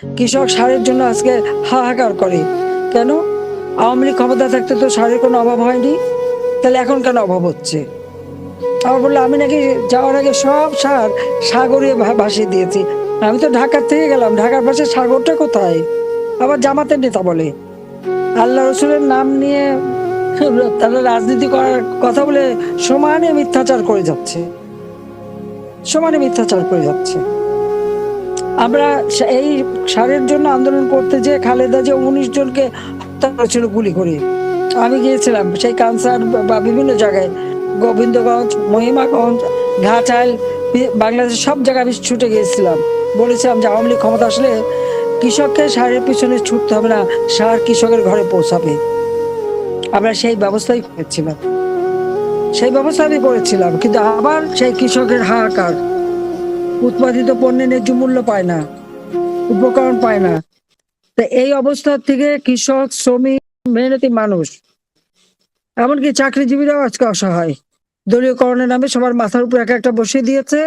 কৃষক সারের জন্য আজকে হাহাকার করে। কেন? আওয়ামী লীগ ক্ষমতা থাকতে তো সারের কোনো অভাব হয়নি, তাহলে এখন কেন অভাব হচ্ছে? আবার বললো আমি নাকি যাওয়ার আগে সব সার সাগরে ভাসিয়ে দিয়েছি। আমি তো ঢাকার থেকে গেলাম, ঢাকার পাশে সাগরটা কোথায়? আবার জামাতের নেতা বলে আল্লাহ রসুলের নাম নিয়ে তারা রাজনীতি করার কথা বলে সমানে মিথ্যাচার করে যাচ্ছে, সমানে মিথ্যাচার করে যাচ্ছে। আমরা এই সারের জন্য আন্দোলন করতে যে খালেদা যে 19 জনকে হত্যা করেছিল গুলি করে। আমি গিয়েছিলাম সেই কানসার বা বিভিন্ন জায়গায়, গোবিন্দগঞ্জ, মহিমাগঞ্জ, ঘাটাইল, বাংলাদেশের সব জায়গায় আমি ছুটে গিয়েছিলাম। বলেছিলাম যে আওয়ামী লীগ ক্ষমতা আসলে কৃষককে সারের পিছনে ছুটতে হবে না, সার কৃষকের ঘরে পৌঁছাবে। আমরা সেই ব্যবস্থাই করেছিলাম, সেই ব্যবস্থা আমি করেছিলাম। কিন্তু আবার সেই কৃষকের হাহাকার, উৎপাদিত পণ্যের ন্যায্য মূল্য পায় না, উপকরণ পায় না। তো এই অবস্থা থেকে কৃষক, শ্রমিক, মেহনতি মানুষ, এমনকি চাকরিজীবীরাও আজকে অসহায়। দলীয়করণের নামে সবার মাথার উপর একটা বসিয়ে দিয়েছে।